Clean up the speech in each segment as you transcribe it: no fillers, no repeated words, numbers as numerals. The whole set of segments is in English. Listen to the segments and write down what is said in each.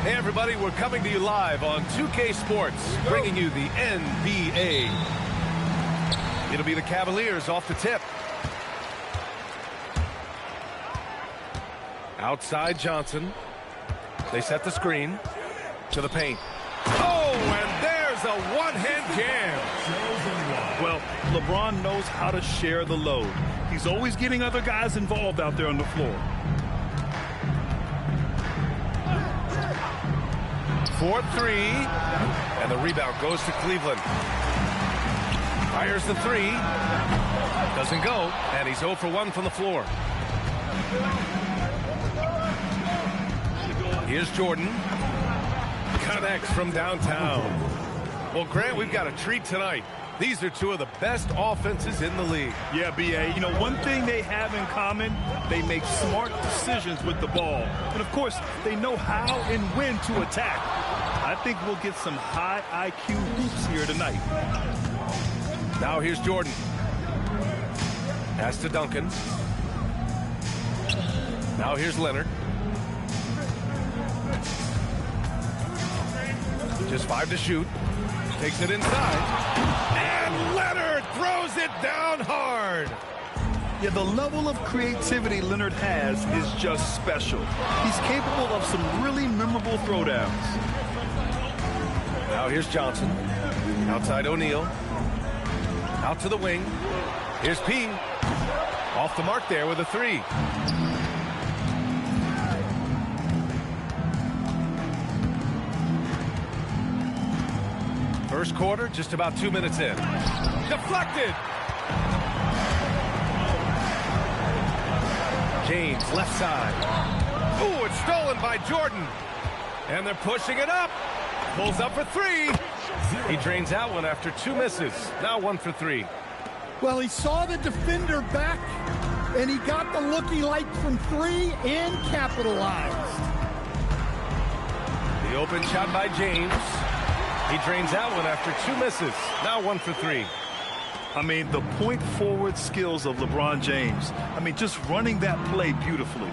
Hey everybody, we're coming to you live on 2K Sports, bringing you the NBA. It'll be the Cavaliers off the tip. Outside Johnson. They set the screen to the paint. Oh, and there's a one-hand jam. Well, LeBron knows how to share the load. He's always getting other guys involved out there on the floor. 4-3, and the rebound goes to Cleveland. Fires the three. Doesn't go, and he's 0 for 1 from the floor. Here's Jordan. Connects from downtown. Well, Grant, we've got a treat tonight. These are two of the best offenses in the league. Yeah, B.A., you know, one thing they have in common, they make smart decisions with the ball. And, of course, they know how and when to attack. I think we'll get some high IQ hoops here tonight. Now here's Jordan. Pass to Duncan. Now here's Leonard. Just 5 to shoot. Takes it inside. And Leonard throws it down hard. Yeah, the level of creativity Leonard has is just special. He's capable of some really memorable throwdowns. Now here's Johnson. Outside O'Neal. Out to the wing. Here's P. Off the mark there with a three. First quarter, just about 2 minutes in. Deflected. James, left side. Ooh, it's stolen by Jordan. And they're pushing it up. Pulls up for three. He drains that one after 2 misses. Now 1 for 3. Well, he saw the defender back, and he got the look he liked from 3 and capitalized. The open shot by James. He drains that one after 2 misses. Now 1 for 3. I mean, the point forward skills of LeBron James. I mean, just running that play beautifully.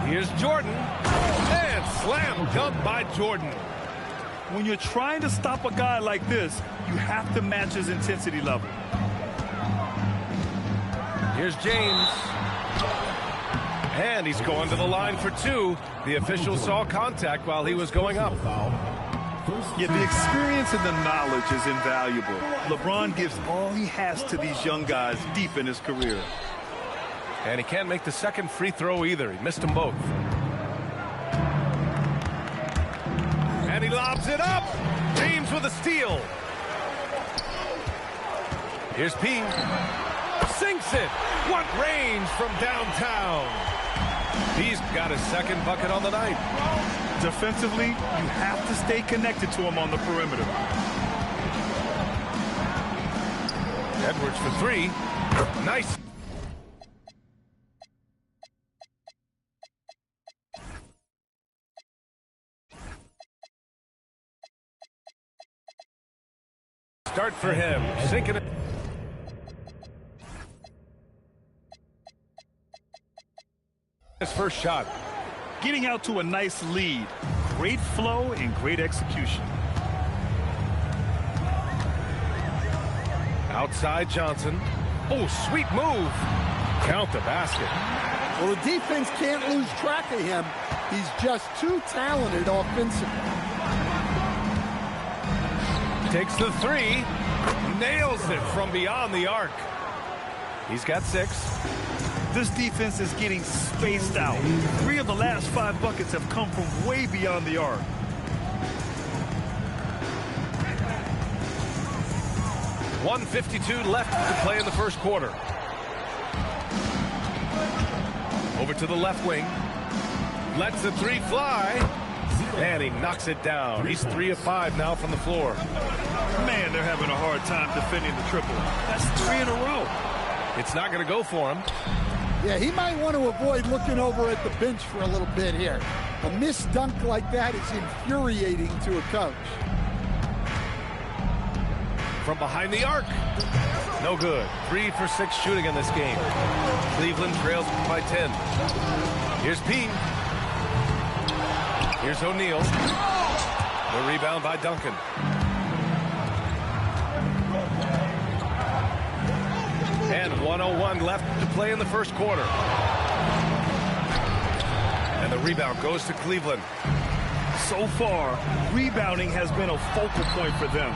Here's Jordan. And slam dunk by Jordan. When you're trying to stop a guy like this, you have to match his intensity level. Here's James. And he's going to the line for 2. The official saw contact while he was going up. Yeah, the experience and the knowledge is invaluable. LeBron gives all he has to these young guys deep in his career. And he can't make the second free throw either. He missed them both. And he lobs it up. James with a steal. Here's P. Sinks it. What range from downtown. He's got his second bucket on the night. Defensively, you have to stay connected to him on the perimeter. Edwards for 3. Nice. Start for him. Sinking it. His first shot. Getting out to a nice lead. Great flow and great execution. Outside Johnson. Oh, sweet move. Count the basket. Well, the defense can't lose track of him. He's just too talented offensively. Takes the 3. Nails it from beyond the arc. He's got 6. This defense is getting spaced out. 3 of the last 5 buckets have come from way beyond the arc. .152 left to play in the first quarter. Over to the left wing. Lets the 3 fly. And he knocks it down. He's 3 of 5 now from the floor. Man, they're having a hard time defending the triple. That's 3 in a row. It's not going to go for him. Yeah, he might want to avoid looking over at the bench for a little bit here. A missed dunk like that is infuriating to a coach. from behind the arc. No good. 3 for 6 shooting in this game. Cleveland trails by 10. Here's Pete. Here's O'Neal. The rebound by Duncan. And 1:01 left to play in the first quarter. And the rebound goes to Cleveland. So far, rebounding has been a focal point for them.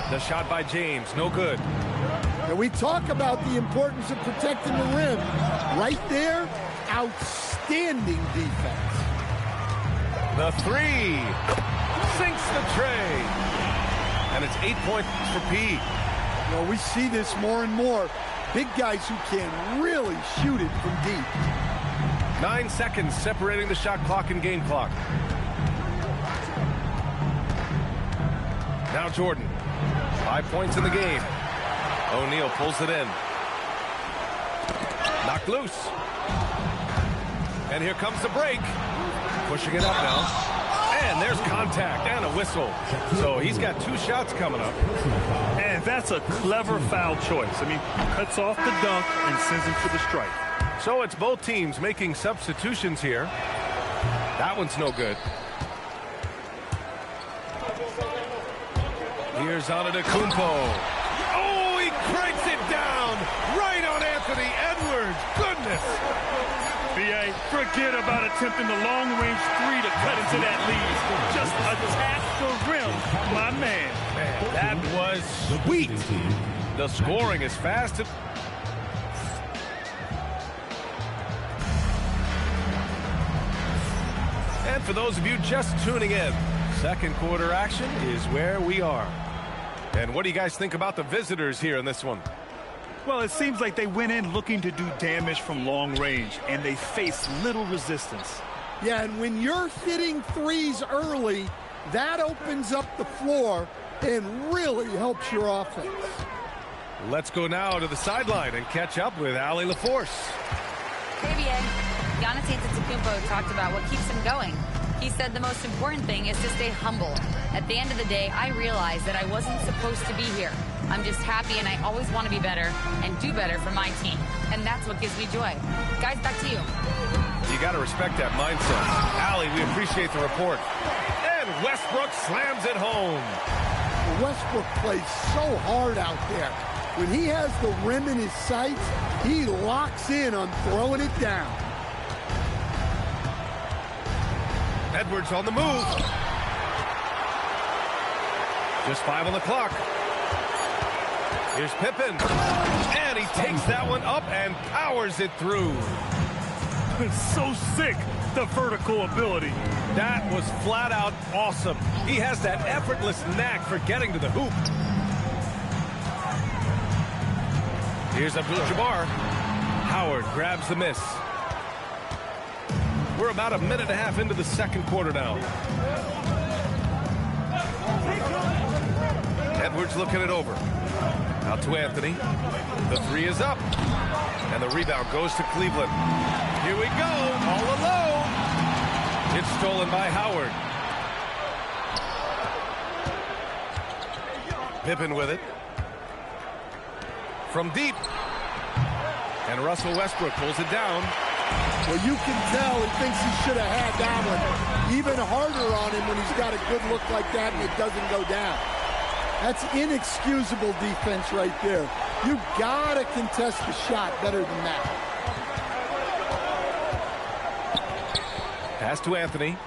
The shot by James, no good. And we talk about the importance of protecting the rim. Right there, outstanding defense. The three sinks the tray. And it's 8 points for P. Well, we see this more and more. Big guys who can really shoot it from deep. 9 seconds separating the shot clock and game clock. Now Jordan. 5 points in the game. O'Neal pulls it in. Knocked loose. And here comes the break. Pushing it up now. And there's contact and a whistle. So he's got 2 shots coming up. And that's a clever foul choice. I mean, cuts off the dunk and sends him to the strike. So it's both teams making substitutions here. That one's no good. Here's Antetokounmpo. Oh, he cranks it down right on Anthony Edwards. Goodness. B.A., forget about attempting the long-range 3 to cut into that lead. Just attack the rim, my man. That was sweet. The scoring is fast. And for those of you just tuning in, second quarter action is where we are. And what do you guys think about the visitors here in this one? Well, it seems like they went in looking to do damage from long range, and they faced little resistance. Yeah, and when you're hitting threes early, that opens up the floor and really helps your offense. Let's go now to the sideline and catch up with Allie LaForce. KBA, Giannis Antetokounmpo talked about what keeps him going. He said the most important thing is to stay humble. At the end of the day, I realized that I wasn't supposed to be here. I'm just happy, and I always want to be better and do better for my team. And that's what gives me joy. Guys, back to you. You got to respect that mindset. Allie, we appreciate the report. And Westbrook slams it home. Westbrook plays so hard out there. When he has the rim in his sights, he locks in on throwing it down. Edwards on the move. Just 5 on the clock. Here's Pippen. And he takes that one up and powers it through. So sick, the vertical ability. That was flat out awesome. He has that effortless knack for getting to the hoop. Here's Abdul-Jabbar. Howard grabs the miss. We're about a minute and a half into the second quarter now. Edwards looking it over. Out to Anthony. The three is up. And the rebound goes to Cleveland. Here we go, all alone. It's stolen by Howard. Pippen with it. From deep. And Russell Westbrook pulls it down. Well, you can tell he thinks he should have had that one. Even harder on him when he's got a good look like that and it doesn't go down. That's inexcusable defense right there. You gotta contest the shot better than that. Pass to Anthony.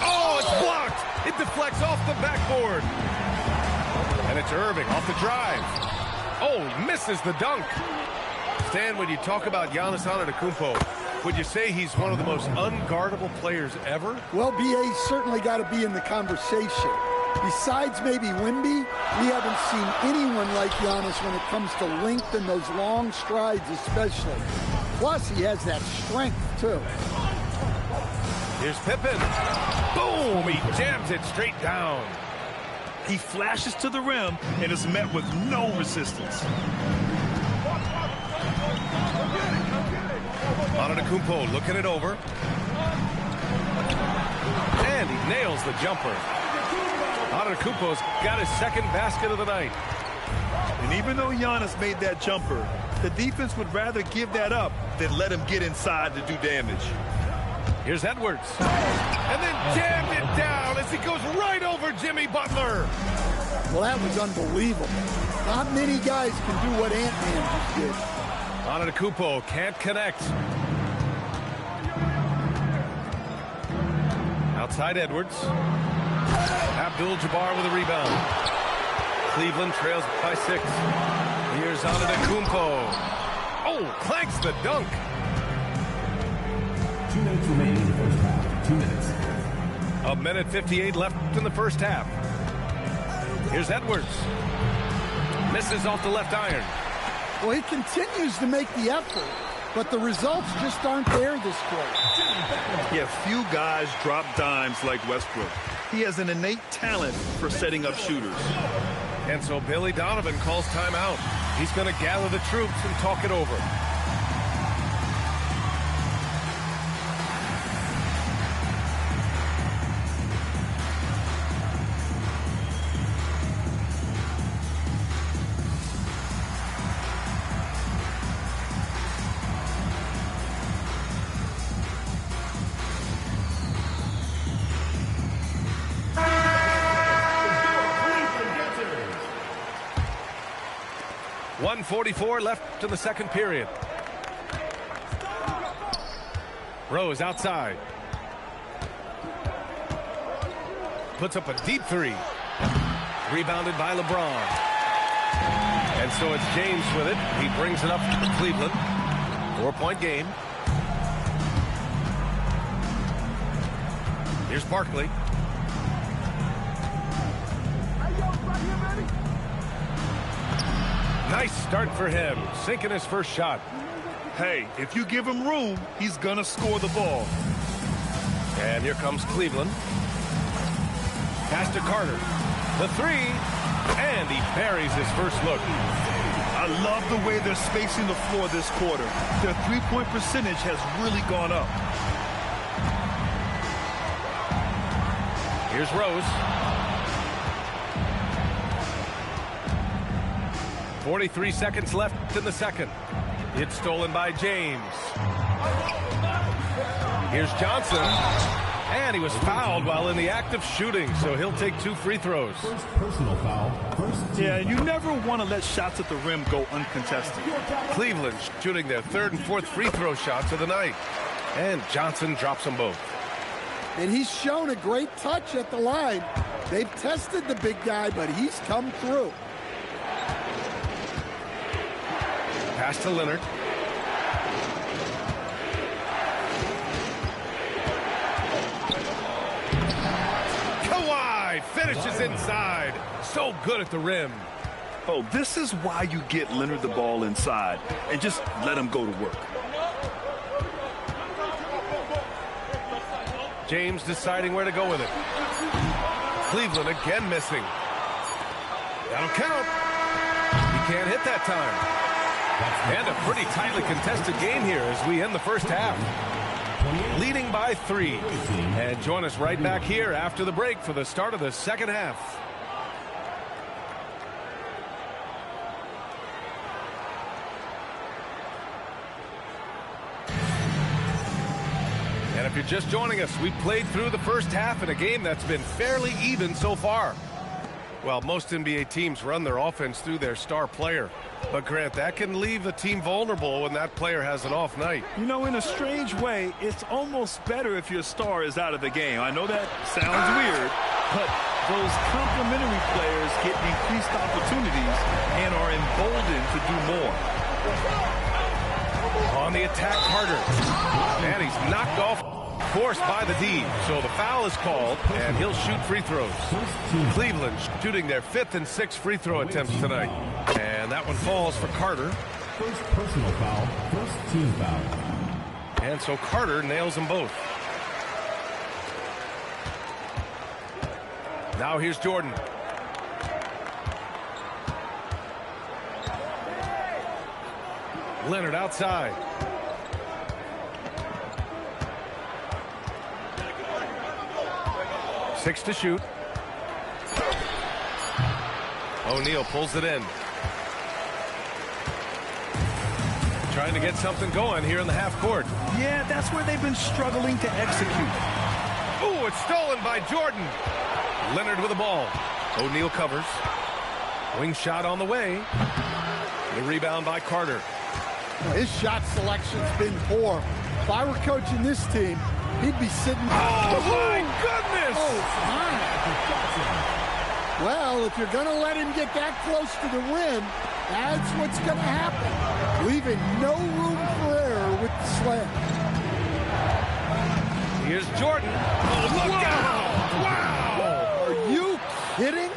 Oh, it's blocked. It deflects off the backboard. And it's Irving off the drive. Oh, misses the dunk. Stan, when you talk about Giannis Antetokounmpo, would you say he's one of the most unguardable players ever? Well, BA's certainly got to be in the conversation. Besides maybe Wemby, we haven't seen anyone like Giannis when it comes to length and those long strides especially. Plus, he has that strength, too. Here's Pippen. Boom! He jams it straight down. He flashes to the rim and is met with no resistance. Antetokounmpo looking it over. And he nails the jumper. Antetokounmpo's got his second basket of the night. And even though Giannis made that jumper, the defense would rather give that up than let him get inside to do damage. Here's Edwards. And then jammed it down as he goes right over Jimmy Butler. Well, that was unbelievable. Not many guys can do what Ant-Man just did. Antetokounmpo can't connect. Outside Edwards. Abdul-Jabbar with a rebound. Cleveland trails by 6. Here's Antetokounmpo. Oh, clanks the dunk. 2 minutes remaining in the first half. 2 minutes. A minute 58 left in the first half. Here's Edwards. Misses off the left iron. Well, he continues to make the effort, but the results just aren't there this quarter. Yeah, few guys drop dimes like Westbrook. He has an innate talent for setting up shooters. And so Billy Donovan calls timeout. He's going to gather the troops and talk it over. .144 left in the second period. Rose outside. Puts up a deep 3. Rebounded by LeBron. And so it's James with it. He brings it up to Cleveland. 4-point game. Here's Barkley. Nice start for him, sinking his first shot. Hey, if you give him room, he's gonna score the ball. And here comes Cleveland. Pass to Carter. The 3, and he buries his first look. I love the way they're spacing the floor this quarter. Their three-point percentage has really gone up. Here's Rose. 43 seconds left in the second. It's stolen by James. Here's Johnson. And he was fouled while in the act of shooting, so he'll take 2 free throws. First personal foul. Yeah, you never want to let shots at the rim go uncontested. Cleveland shooting their 3rd and 4th free throw shots of the night. And Johnson drops them both. And he's shown a great touch at the line. They've tested the big guy, but he's come through. Pass to Leonard. Kawhi finishes inside. So good at the rim. Oh, this is why you get Leonard the ball inside and just let him go to work. James deciding where to go with it. Cleveland again missing. That'll count. He can't hit that time. And a pretty tightly contested game here as we end the first half. Leading by 3. And join us right back here after the break for the start of the second half. And if you're just joining us, we played through the first half in a game that's been fairly even so far. Well, most NBA teams run their offense through their star player. But, Grant, that can leave a team vulnerable when that player has an off night. You know, in a strange way, it's almost better if your star is out of the game. I know that sounds weird, but those complementary players get increased opportunities and are emboldened to do more. On the attack, Carter. And he's knocked off course by the D. So the foul is called, and he'll shoot free throws. Cleveland shooting their 5th and 6th free throw attempts tonight. And that one falls for Carter. First personal foul. First team foul. And so Carter nails them both. Now here's Jordan. Leonard outside. Six to shoot. O'Neal pulls it in. Trying to get something going here in the half court. Yeah, that's where they've been struggling to execute. Ooh, it's stolen by Jordan. Leonard with the ball. O'Neal covers. Wing shot on the way. The rebound by Carter. His shot selection's been poor. If I were coaching this team, he'd be sitting. Oh, my goodness! Oh, my. Well, if you're going to let him get that close to the rim, that's what's going to happen. Leaving no room for error with the slam. Here's Jordan. Oh, look out! Wow! Are you kidding?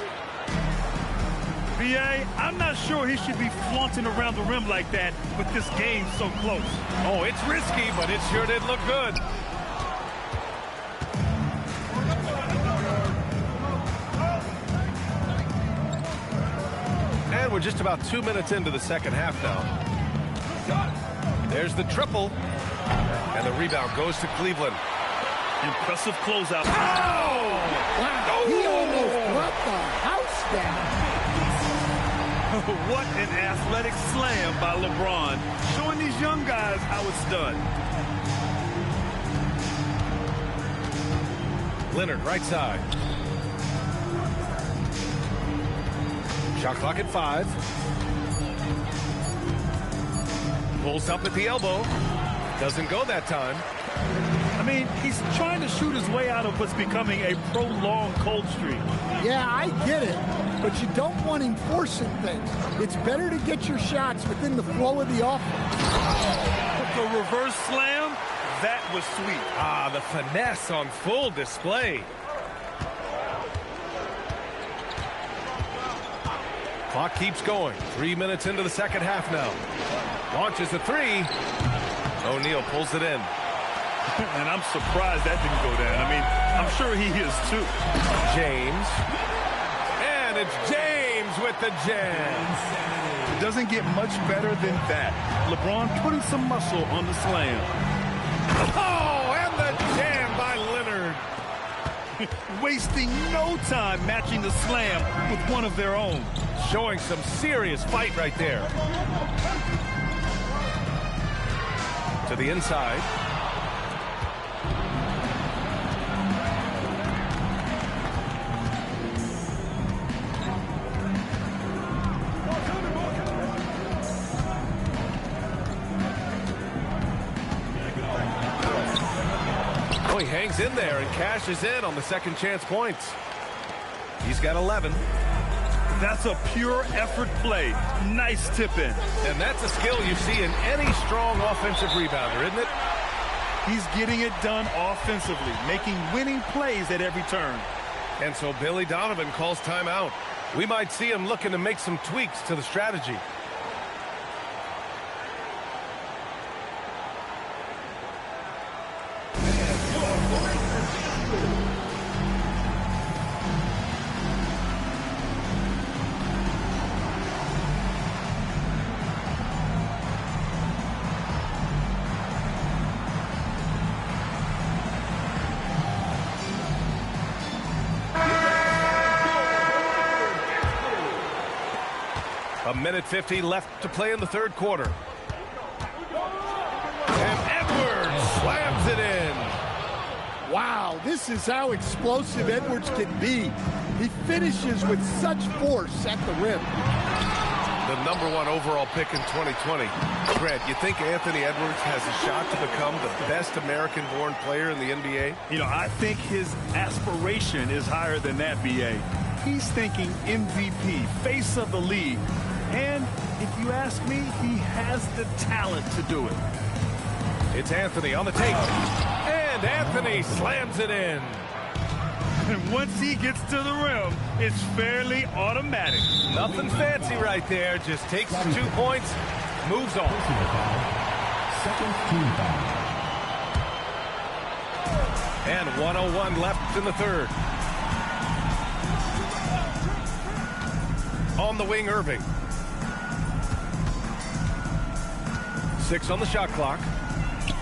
BA, I'm not sure he should be flaunting around the rim like that with this game so close. Oh, it's risky, but it sure did look good. And we're just about 2 minutes into the second half now. There's the triple. And the rebound goes to Cleveland. Impressive closeout. Oh! Wow, he almost brought the house down. What an athletic slam by LeBron, showing these young guys how it's done. Leonard, right side. Shot clock at 5. Pulls up at the elbow. Doesn't go that time. I mean, he's trying to shoot his way out of what's becoming a prolonged cold streak. Yeah, I get it, but you don't want him forcing things. It's better to get your shots within the flow of the offense. The reverse slam, that was sweet. Ah, the finesse on full display. Clock keeps going. 3 minutes into the second half now. Launches a 3. O'Neal pulls it in. And I'm surprised that didn't go down. I mean, I'm sure he is too. James. And it's James with the jam. It doesn't get much better than that. LeBron putting some muscle on the slam. Oh, and the jam by Leonard. Wasting no time matching the slam with one of their own. Showing some serious fight right there. To the inside. Oh, he hangs in there and cashes in on the second chance points. He's got 11. That's a pure effort play. Nice tip in. And that's a skill you see in any strong offensive rebounder, isn't it? He's getting it done offensively, making winning plays at every turn. And so Billy Donovan calls timeout. We might see him looking to make some tweaks to the strategy. A minute 50 left to play in the third quarter. And Edwards slams it in. Wow, this is how explosive Edwards can be. He finishes with such force at the rim. The #1 overall pick in 2020. Fred, you think Anthony Edwards has a shot to become the best American-born player in the NBA? You know, I think his aspiration is higher than that, BA. He's thinking MVP, face of the league. And if you ask me, he has the talent to do it. It's Anthony on the tape. And Anthony slams it in. And once he gets to the rim, it's fairly automatic. Nothing fancy right there. Just takes the 2 points, moves on. Second team foul. And 1:01 left in the third. On the wing, Irving. 6 on the shot clock.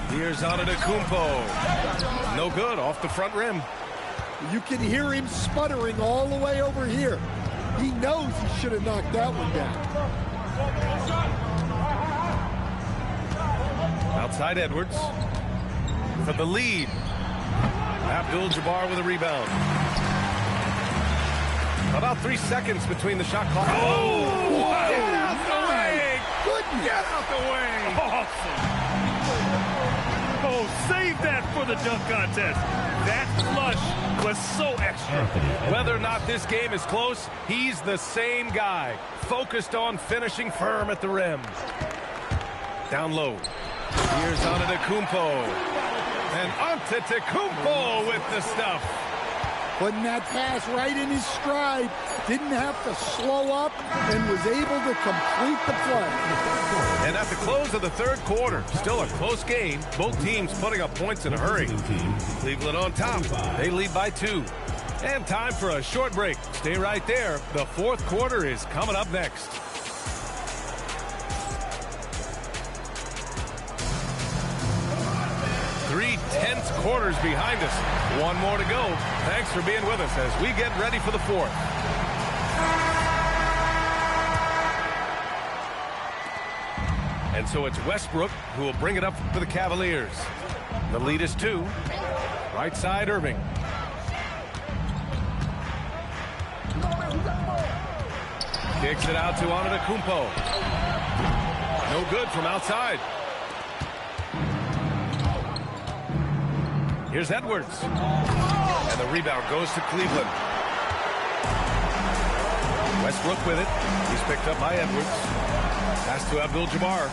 Here's Antetokounmpo. No good, off the front rim. You can hear him sputtering all the way over here. He knows he should have knocked that one down. Outside Edwards for the lead. Abdul-Jabbar with a rebound. About 3 seconds between the shot clock. Oh! Get out the way! Goodness. Get out the way! Awesome! Oh, save that for the dunk contest. That flush was so extra. Whether or not this game is close, he's the same guy. Focused on finishing firm at the rim. Down low. Here's Antetokounmpo. And Antetokounmpo with the stuff. Putting that pass right in his stride. Didn't have to slow up and was able to complete the play. And at the close of the third quarter, still a close game. Both teams putting up points in a hurry. Cleveland on top. They lead by 2. And time for a short break. Stay right there. The fourth quarter is coming up next. 3 tense quarters behind us. One more to go. Thanks for being with us as we get ready for the fourth. And so it's Westbrook who will bring it up for the Cavaliers. The lead is 2. Right side, Irving. Kicks it out to Antetokounmpo. No good from outside. Here's Edwards. And the rebound goes to Cleveland. Westbrook with it. He's picked up by Edwards. Pass to Abdul-Jabbar.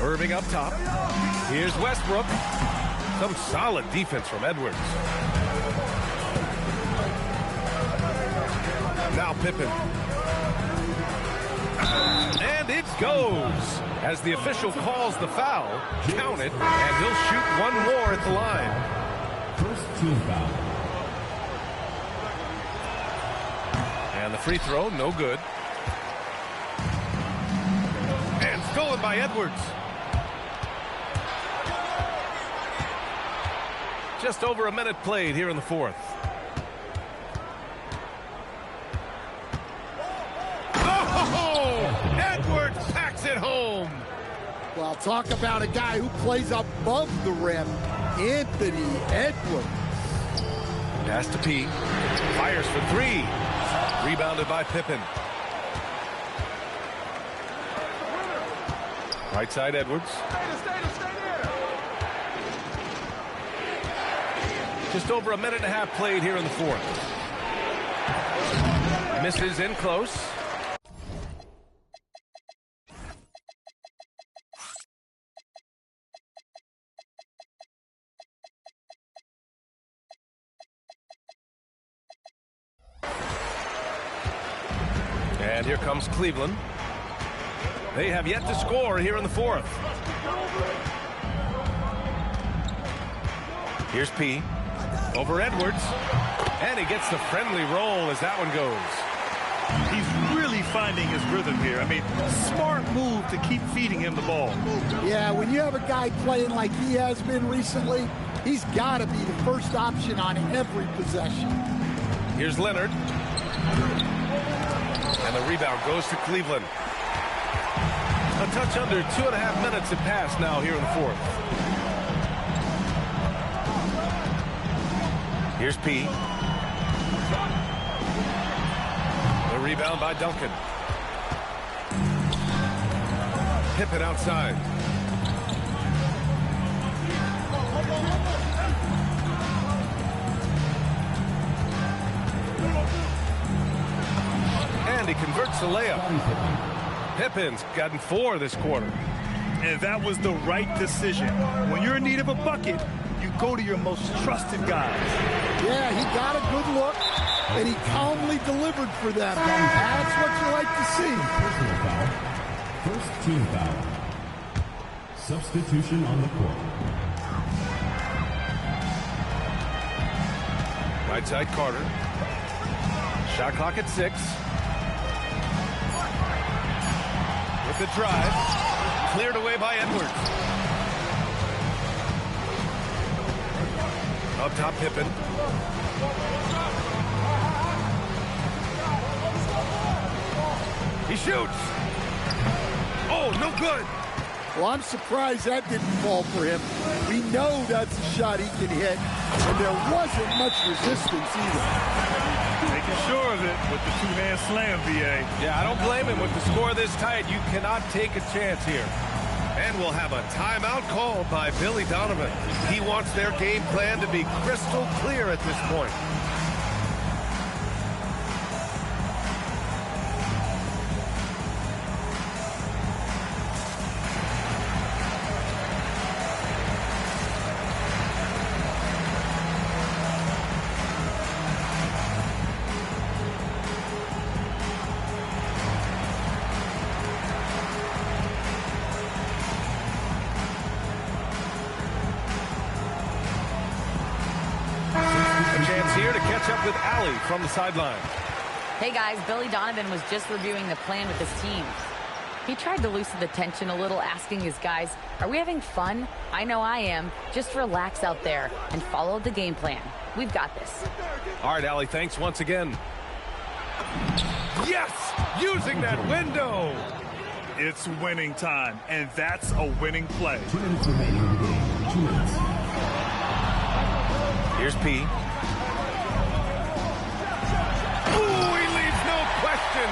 Irving up top. Here's Westbrook. Some solid defense from Edwards. Now Pippen. And it goes. As the official calls the foul, count it, and he'll shoot one more at the line. First team foul. And the free throw, no good. And stolen by Edwards. Just over a minute played here in the fourth. Oh! Edwards packs it home. Well, talk about a guy who plays above the rim. Anthony Edwards. Pass to P. Fires for 3. Rebounded by Pippen. Right side Edwards. Just over a minute and a half played here in the fourth. Misses in close. And here comes Cleveland. They have yet to score here in the fourth. Here's P. Over Edwards. And he gets the friendly roll as that one goes. He's really finding his rhythm here. I mean, smart move to keep feeding him the ball. Yeah, when you have a guy playing like he has been recently, he's got to be the first option on every possession. Here's Leonard. And the rebound goes to Cleveland. A touch under 2.5 minutes have passed now here in the fourth. Here's P. The rebound by Duncan. Pippen outside. And he converts the layup. Pippin's gotten 4 this quarter. And that was the right decision. When you're in need of a bucket, you go to your most trusted guys. Yeah, he got a good look, and he calmly delivered for them. That's what you like to see. Personal foul. First team foul. Substitution on the court. Right side Carter. Shot clock at 6. With the drive. Cleared away by Edwards. Up top Pippen. He shoots. Oh, no good. Well, I'm surprised that didn't fall for him. We know that's a shot he can hit, and there wasn't much resistance either. Making sure of it with the two-hand slam, VA. Yeah, I don't blame him. With the score this tight, you cannot take a chance here. And we'll have a timeout called by Billy Donovan. He wants their game plan to be crystal clear at this point. Here to catch up with Allie from the sideline. Hey guys, Billy Donovan was just reviewing the plan with his team. He tried to loosen the tension a little, asking his guys, are we having fun? I know I am. Just relax out there and follow the game plan. We've got this. All right, Allie, thanks once again. Yes! Using that window! It's winning time, and that's a winning play. 2 minutes remaining in the game. 2 minutes. Here's P. Ooh, he leaves no question.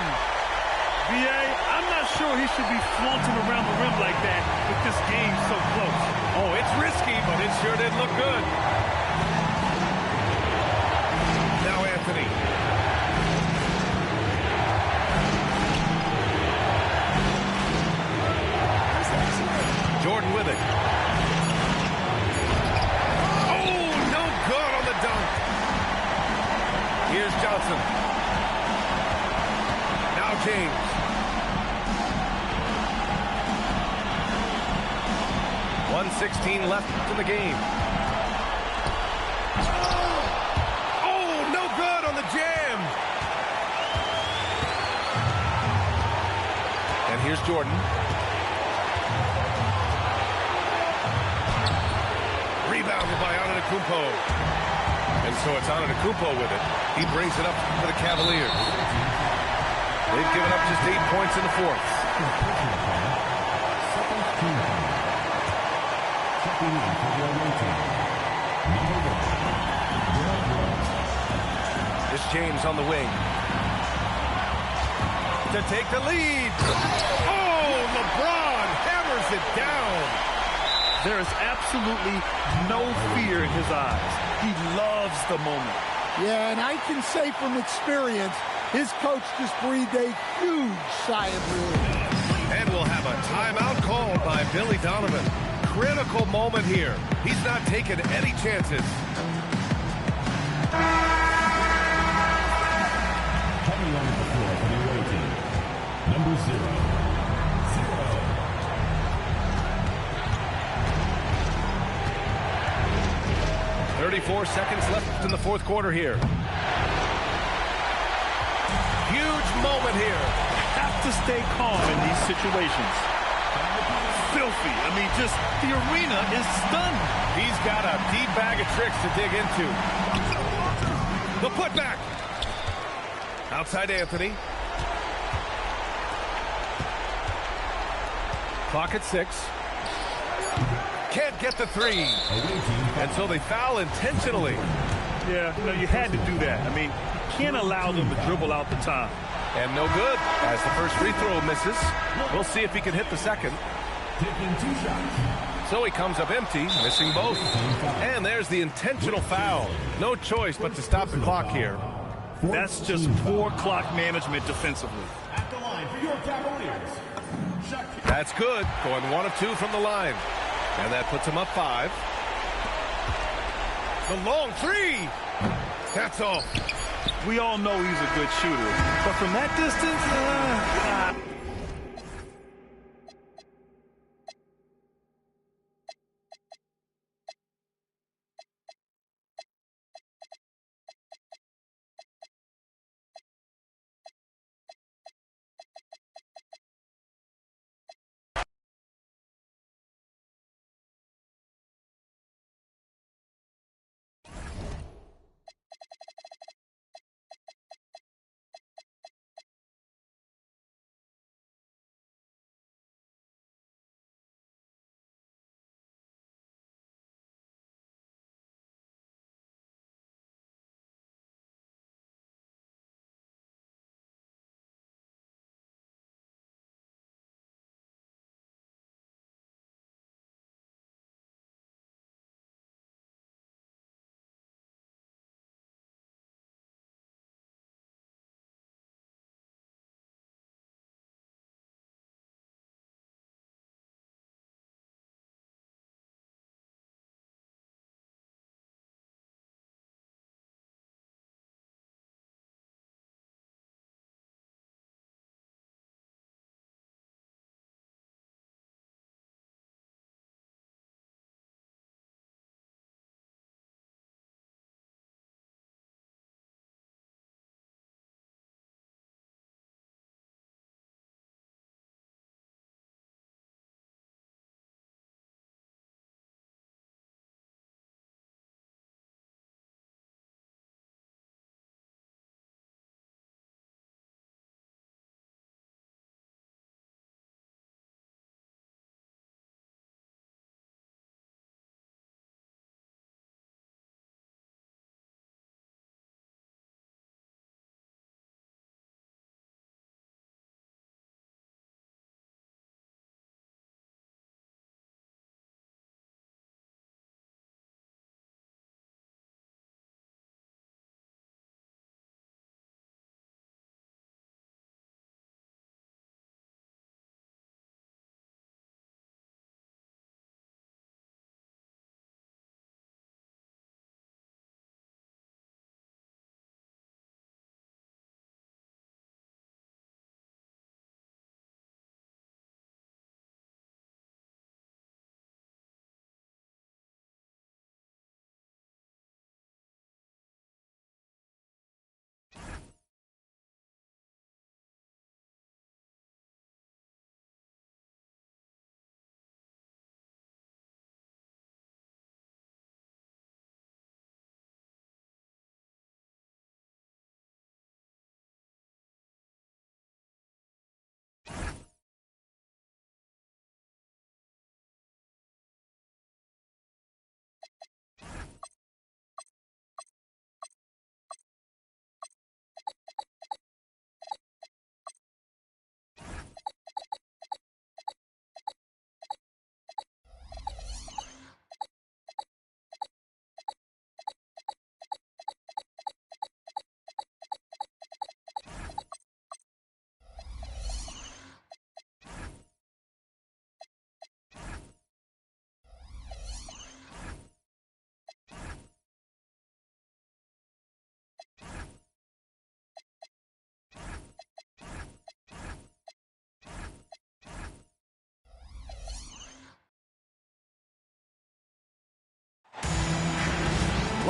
VA, I'm not sure he should be flaunting around the rim like that with this game so close. Oh, it's risky, but it sure did look good. Now Anthony. Jordan with it. Oh, no good on the dunk. Here's Johnson. Now James. .116 left in the game. Oh, no good on the jam. And here's Jordan. Rebounded by Antetokounmpo. And so it's Antetokounmpo with it. He brings it up for the Cavaliers. They've given up just 8 points in the fourth. This James on the wing. To take the lead. Oh, LeBron hammers it down. There is absolutely no fear in his eyes. He loves the moment. Yeah, and I can say from experience, his coach just breathed a huge sigh of relief. And we'll have a timeout called by Billy Donovan. Critical moment here. He's not taking any chances. Coming on the floor for the away team. Number 0. 34 seconds left in the fourth quarter here. Huge moment here. Have to stay calm in these situations. Filthy. I mean, just the arena is stunned. He's got a deep bag of tricks to dig into. The putback. Outside Anthony. Clock at 6. Can't get the three. And so they foul intentionally. Yeah, you had to do that. I mean, you can't allow them to dribble out the time. And no good, as the first free throw misses. We'll see if he can hit the second. Taking 2 shots. So he comes up empty, missing both. And there's the intentional foul. No choice but to stop the clock here. That's just poor clock management defensively. At the line for your Cavaliers. That's good, going 1 of 2 from the line. And that puts him up 5. The long 3. That's all. We all know he's a good shooter, but from that distance,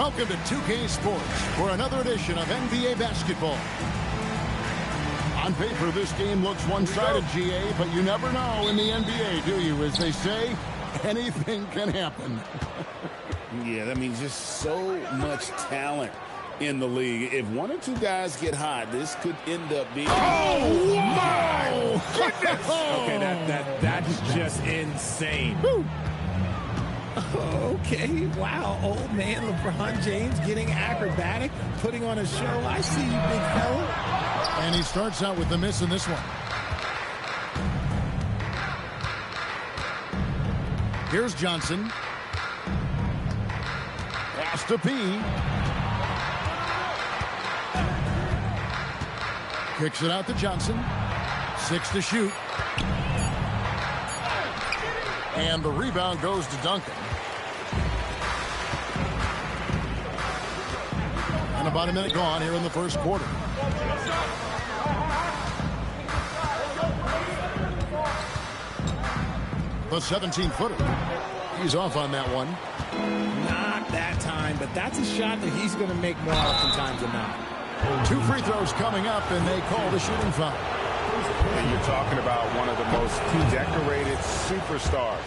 Welcome to 2K Sports for another edition of NBA basketball. On paper, this game looks one-sided, GA, but you never know in the NBA, do you? As they say, anything can happen. Yeah, that means just so much talent in the league. If one or two guys get hot, this could end up being... Oh, my goodness! Okay, that's just insane. Woo. Okay, wow, old man LeBron James getting acrobatic, putting on a show. I see you, big fella. And he starts out with the miss in this one. Here's Johnson. Pass to P. Kicks it out to Johnson. 6 to shoot. And the rebound goes to Duncan. And about a minute gone here in the first quarter. The 17-footer. He's off on that one. Not that time, but that's a shot that he's going to make more oftentimes than not. 2 free throws coming up, and they call the shooting foul. And you're talking about one of the most decorated superstars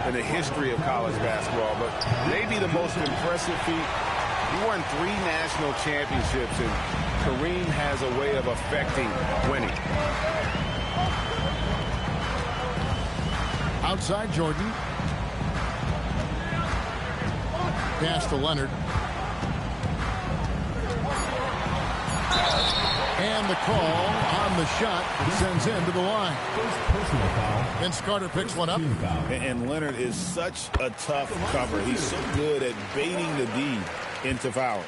in the history of college basketball, but maybe the most impressive feat. He won 3 national championships, and Kareem has a way of affecting winning. Outside Jordan. Pass to Leonard. And the call on the shot sends him to the line. Vince Carter picks one up. And Leonard is such a tough cover. He's so good at baiting the D into foul.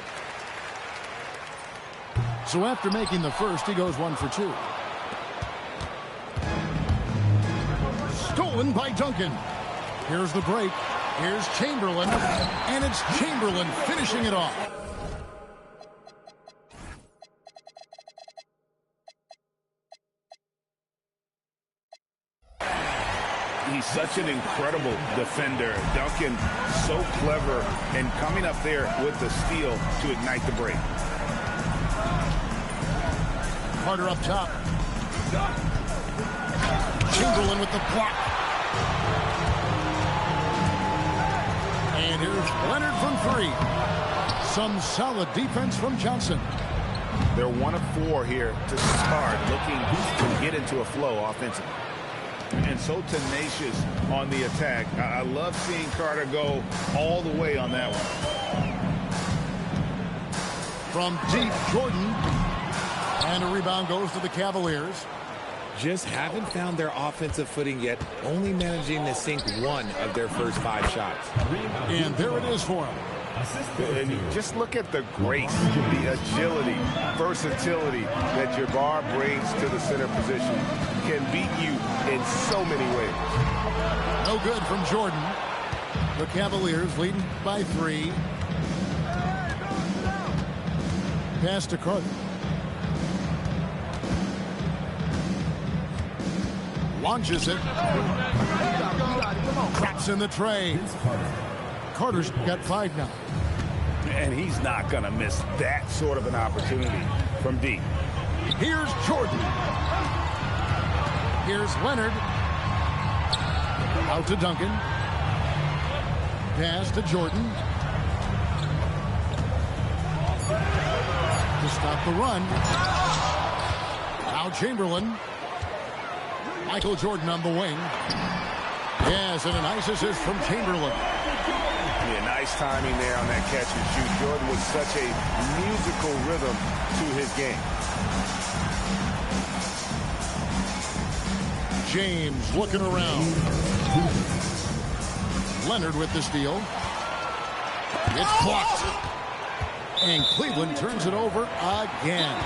So after making the first, he goes 1 for 2. Stolen by Duncan. Here's the break. Here's Chamberlain. And it's Chamberlain finishing it off. He's such an incredible defender. Duncan, so clever, and coming up there with the steal to ignite the break. Carter up top. Chamberlain with the block. And here's Leonard from 3. Some solid defense from Johnson. They're 1 of 4 here to start, looking to get into a flow offensively. And so tenacious on the attack. I love seeing Carter go all the way on that one. From deep, Jordan. And a rebound goes to the Cavaliers. Just haven't found their offensive footing yet, only managing to sink 1 of their first 5 shots. And there it is for him. And you just look at the grace, the agility, versatility that Jabbar brings to the center position. Can beat you in so many ways. No good from Jordan. The Cavaliers leading by 3. Pass to Carter. Launches it. Traps in the tray. Carter's got 5 now. And he's not going to miss that sort of an opportunity from deep. Here's Jordan. Here's Leonard. Out to Duncan. Pass to Jordan. To stop the run. Now Chamberlain. Michael Jordan on the wing. Yes, and a nice assist from Chamberlain. Yeah, nice timing there on that catch and shoot. Jordan with such a musical rhythm to his game. James looking around. Leonard with the steal. It's blocked. And Cleveland turns it over again.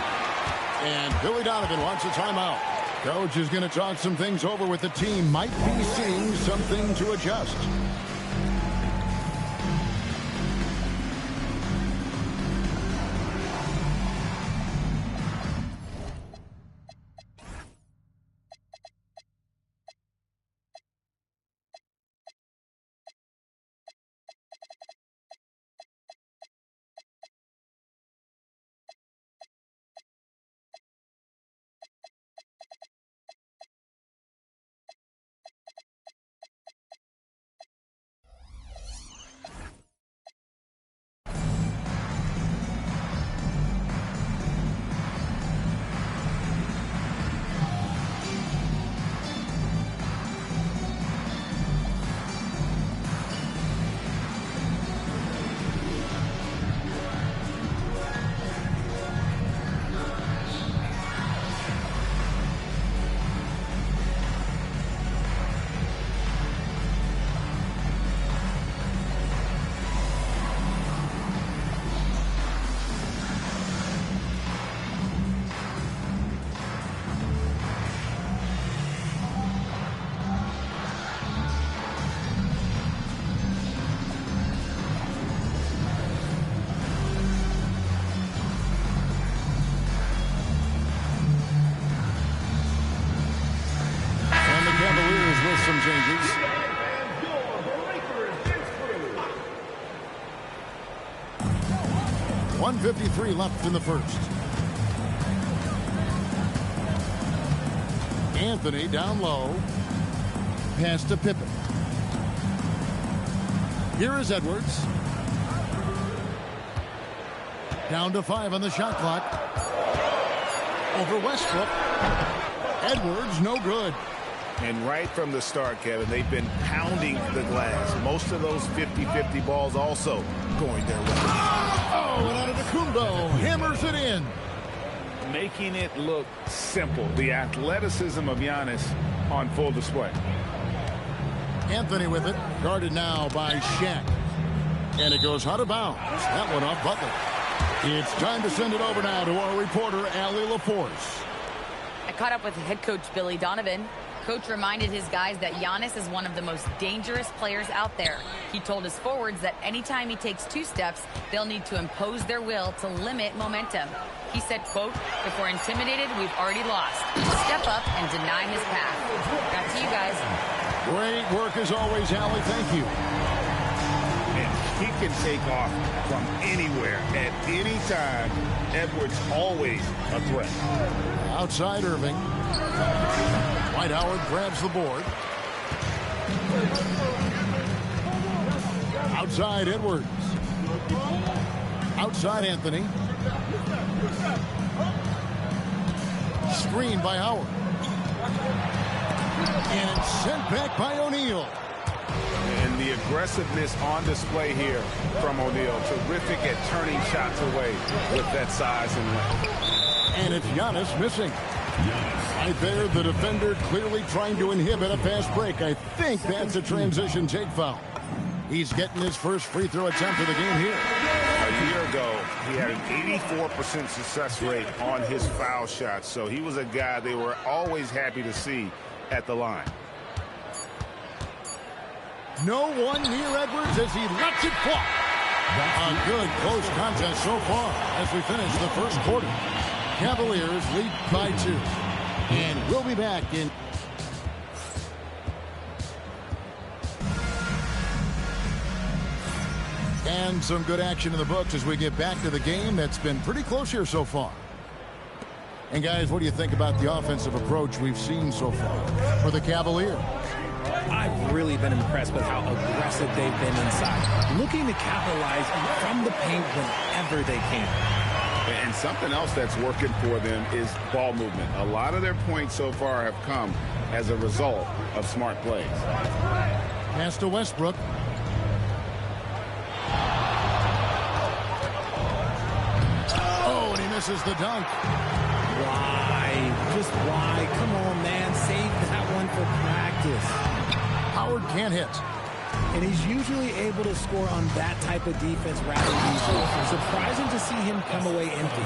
And Billy Donovan wants a timeout. Coach is going to talk some things over with the team. Might be seeing something to adjust. changes. 1:53 left in the first. Anthony down low. Pass to Pippen. Here is Edwards. Down to 5 on the shot clock. Over Westbrook. Edwards, no good. And right from the start, Kevin, they've been pounding the glass. Most of those 50-50 balls also going their way. Oh, and Antetokounmpo hammers it in. Making it look simple. The athleticism of Giannis on full display. Anthony with it. Guarded now by Shaq. And it goes out of bounds. That one off Butler. It's time to send it over now to our reporter, Allie LaForce. I caught up with head coach Billy Donovan. Coach reminded his guys that Giannis is one of the most dangerous players out there. He told his forwards that anytime he takes 2 steps, they'll need to impose their will to limit momentum. He said, quote, "If we're intimidated, we've already lost. Step up and deny his path." Back to you guys. Great work as always, Allie. Thank you. And he can take off from anywhere at any time. Edwards always a threat. Outside Irving. Dwight Howard grabs the board. Outside Edwards. Outside Anthony. Screen by Howard. And sent back by O'Neal. And the aggressiveness on display here from O'Neal. Terrific at turning shots away with that size and length. And it's Giannis missing. Right there, the defender clearly trying to inhibit a fast break. I think that's a transition take foul. He's getting his first free throw attempt of the game here. A year ago, he had an 84% success rate on his foul shots. So he was a guy they were always happy to see at the line. No one near Edwards as he lets it fly. A good close contest so far as we finish the first quarter. Cavaliers lead by 2. And we'll be back in. And some good action in the books as we get back to the game that's been pretty close here so far. And guys, what do you think about the offensive approach we've seen so far for the Cavaliers? I've really been impressed with how aggressive they've been inside, looking to capitalize from the paint whenever they can. And something else that's working for them is ball movement. A lot of their points so far have come as a result of smart plays. Pass to Westbrook. Oh, and he misses the dunk. Why? Just why? Come on, man. Save that one for practice. Howard can't hit. And he's usually able to score on that type of defense rather easily. Surprising to see him come away empty.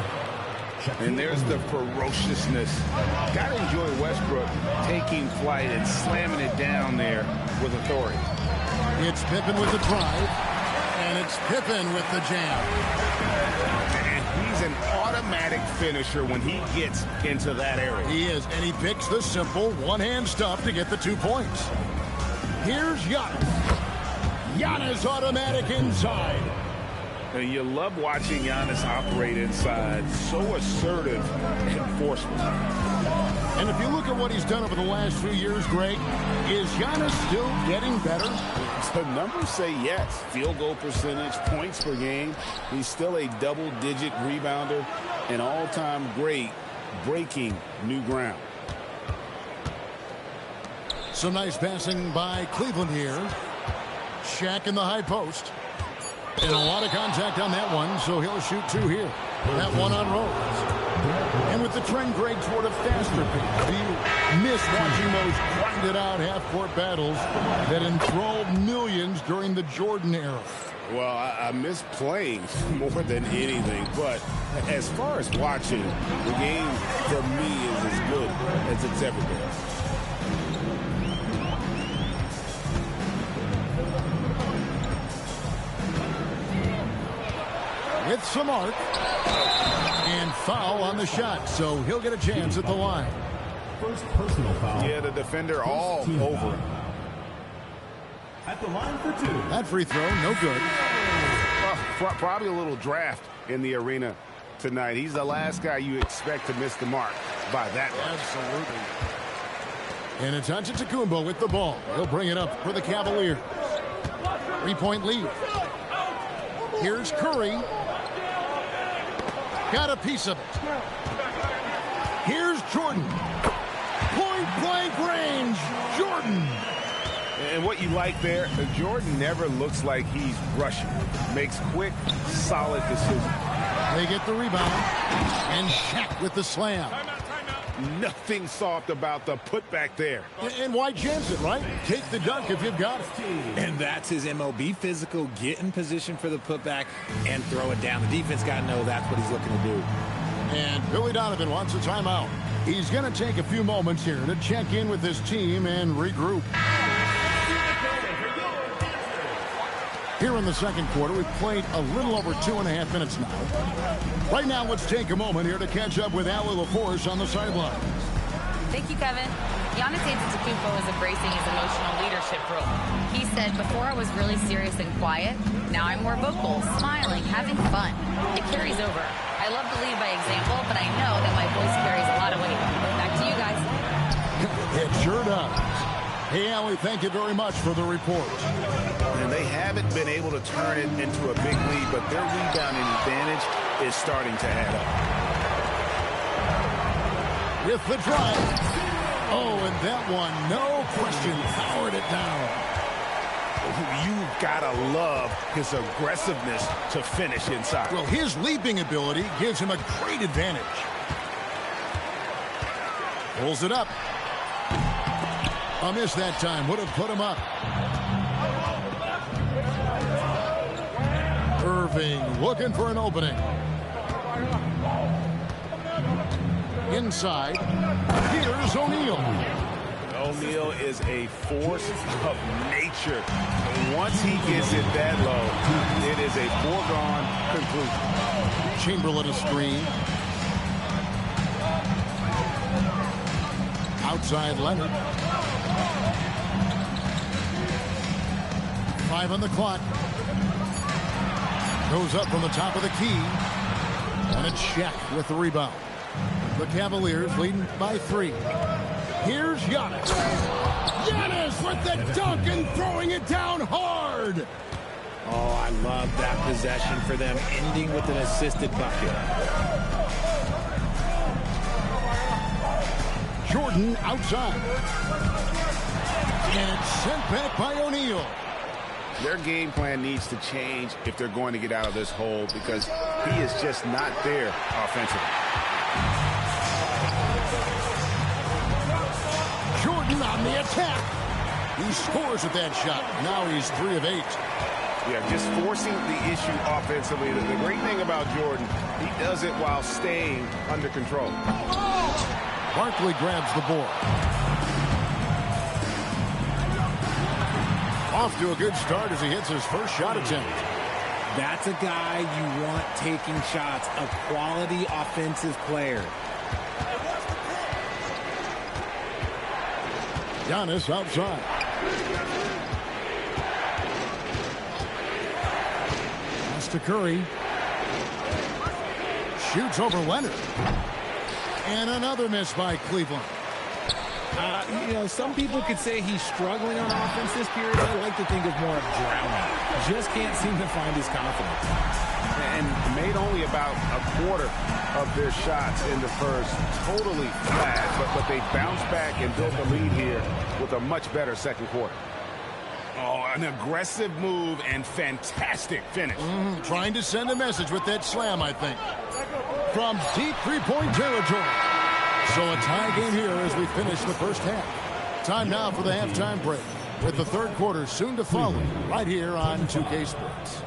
And there's the ferociousness. Got to enjoy Westbrook taking flight and slamming it down there with authority. It's Pippen with the drive. And it's Pippen with the jam. And he's an automatic finisher when he gets into that area. He is, and he picks the simple one-hand stuff to get the 2 points. Here's Giannis. Giannis automatic inside. And you love watching Giannis operate inside. So assertive and forceful. And if you look at what he's done over the last few years, Greg, is Giannis still getting better? The numbers say yes. Field goal percentage, points per game. He's still a double-digit rebounder, an all-time great, breaking new ground. Some nice passing by Cleveland here. Shaq in the high post. And a lot of contact on that one, so he'll shoot 2 here. That one on Rose. And with the trend, Greg, toward a faster pace. Do you miss watching those grinded-out half-court battles that enthralled millions during the Jordan era? Well, I miss playing more than anything, but as far as watching, the game for me is as good as it's ever been. With some arc and foul on the shot, so he'll get a chance at the line. First personal foul. Yeah, the defender all over him. at the line for two. That free throw, no good. Well, probably a little draft in the arena tonight. He's the last guy you expect to miss the mark by that much. Absolutely. And it's Antetokounmpo with the ball. He'll bring it up for the Cavaliers. 3-point lead. Here's Curry. Got a piece of it. Here's Jordan. Point-blank range. Jordan. And what you like there, Jordan never looks like he's rushing. Makes quick, solid decisions. They get the rebound. And Shaq with the slam. Nothing soft about the putback there. And why chance it, right? Take the dunk if you've got it. And that's his MO. Be physical, get in position for the putback, and throw it down. The defense got to know that's what he's looking to do. And Billy Donovan wants a timeout. He's going to take a few moments here to check in with his team and regroup. Here in the second quarter, we've played a little over 2.5 minutes now. Right now, let's take a moment here to catch up with Allie LaForce on the sideline. Thank you, Kevin. Giannis Antetokounmpo is embracing his emotional leadership role. He said, before I was really serious and quiet, now I'm more vocal, smiling, having fun. It carries over. I love to lead by example, but I know that my voice carries a lot of weight. Back to you guys. It sure does. Hey, Allie, thank you very much for the report. And they haven't been able to turn it into a big lead, but their rebounding advantage is starting to add up. With the drive. Oh, and that one, no question, powered it down. You've got to love his aggressiveness to finish inside. Well, his leaping ability gives him a great advantage. Pulls it up. A miss that time would have put him up. Irving looking for an opening. Inside. Here's O'Neal. O'Neal is a force of nature. Once he gets it that low, it is a foregone conclusion. Chamberlain a screen. Outside Leonard. 5 on the clock. Goes up from the top of the key. And it's Shaq with the rebound. The Cavaliers leading by 3. Here's Giannis. Giannis with the dunk and throwing it down hard. Oh, I love that possession for them, ending with an assisted bucket. Jordan outside. And it's sent back by O'Neal. Their game plan needs to change if they're going to get out of this hole because he is just not there offensively. Jordan on the attack. He scores with that shot. Now he's 3 of 8. Yeah, just forcing the issue offensively. The great thing about Jordan, he does it while staying under control. Barkley grabs the board. Off to a good start as he hits his first shot attempt. That's a guy you want taking shots, a quality offensive player. Giannis outside. Pass to Curry. Shoots over Leonard. And another miss by Cleveland. Some people could say he's struggling on offense this period. I like to think of more of drowning. Just can't seem to find his confidence. And made only about a quarter of their shots in the first. Totally flat, but they bounced back and built the lead here with a much better second quarter. Oh, an aggressive move and fantastic finish. Trying to send a message with that slam, I think. From deep three-point territory. So a tie game here as we finish the first half. Time now for the halftime break, with the third quarter soon to follow, right here on 2K Sports.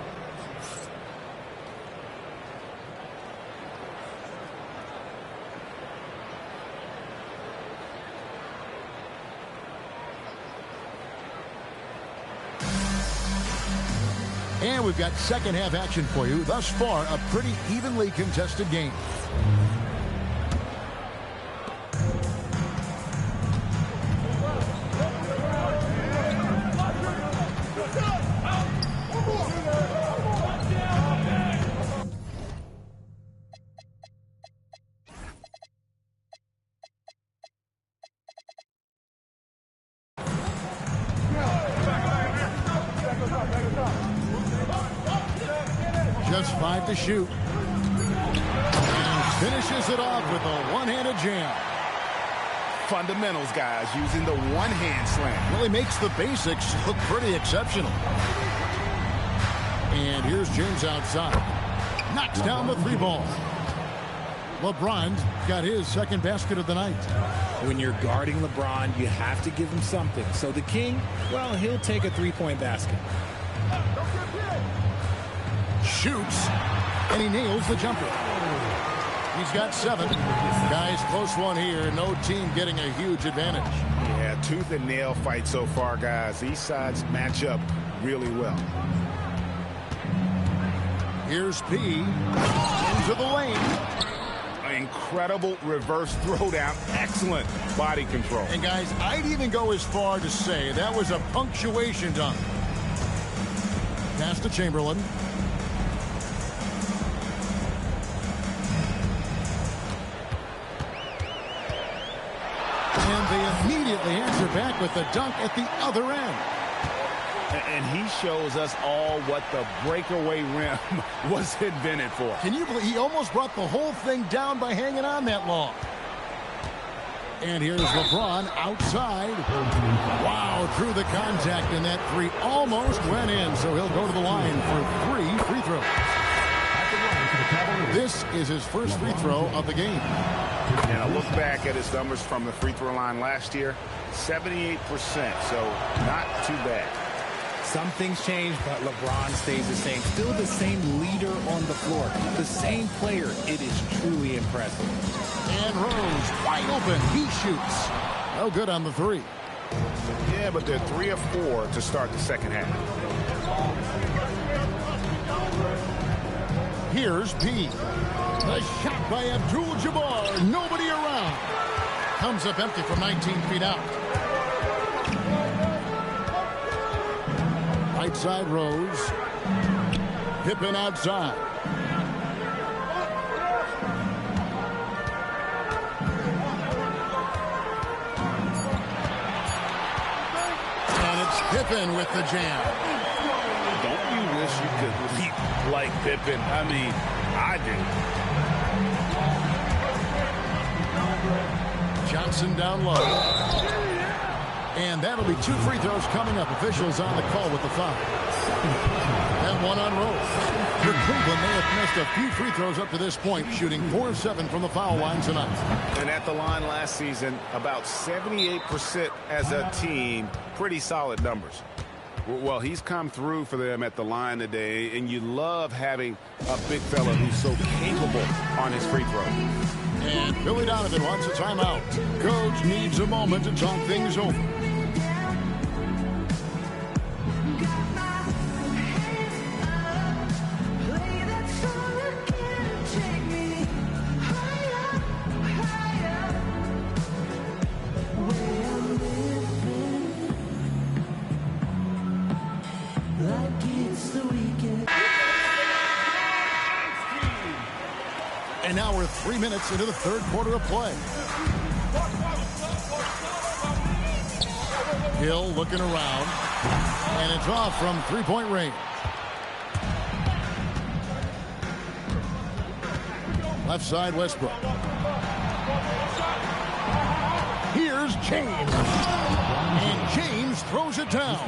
And we've got second half action for you. Thus far, a pretty evenly contested game. Just 5 to shoot. And finishes it off with a one-handed jam. Fundamentals, guys, using the one-hand slam. Really makes the basics look pretty exceptional. And here's James outside. Knocks down the 3-ball. LeBron's got his second basket of the night. When you're guarding LeBron, you have to give him something. So the King, well, he'll take a 3-point basket. Shoots, and he nails the jumper. He's got 7. Guys, close one here. No team getting a huge advantage. Yeah, tooth and nail fight so far, guys. These sides match up really well. Here's P into the lane. Incredible reverse throwdown. Excellent body control. And guys, I'd even go as far to say that was a punctuation dunk. Pass to Chamberlain. And they immediately answer back with the dunk at the other end. And he shows us all what the breakaway rim was invented for. Can you believe he almost brought the whole thing down by hanging on that long? And here's LeBron outside. Wow, through the contact, and that 3 almost went in, so he'll go to the line for 3 free throws. This is his first free throw of the game. And I look back at his numbers from the free throw line last year, 78%, so not too bad. Some things change, but LeBron stays the same. Still the same leader on the floor. The same player. It is truly impressive. And Rose wide open. He shoots. No good on the 3. Yeah, but they're 3 of 4 to start the second half. Here's P. A shot by Abdul-Jabbar. Nobody around. Comes up empty from 19 feet out. Right side Rose. Pippen outside. And it's Pippen with the jam. Don't you wish you could leap like Pippen? I mean, I do. Johnson down low. And that'll be 2 free throws coming up. Officials on the call with the foul. And one on Rose. For Cleveland, they have missed a few free throws up to this point, shooting 4 of 7 from the foul line tonight. And at the line last season, about 78% as a team. Pretty solid numbers. Well, he's come through for them at the line today, and you love having a big fella who's so capable on his free throw. And Billy Donovan wants a timeout. Coach needs a moment to talk things over. And now we're 3 minutes into the third quarter of play. Hill looking around. And it's off from three-point range. Left side Westbrook. Here's James. And James throws it down.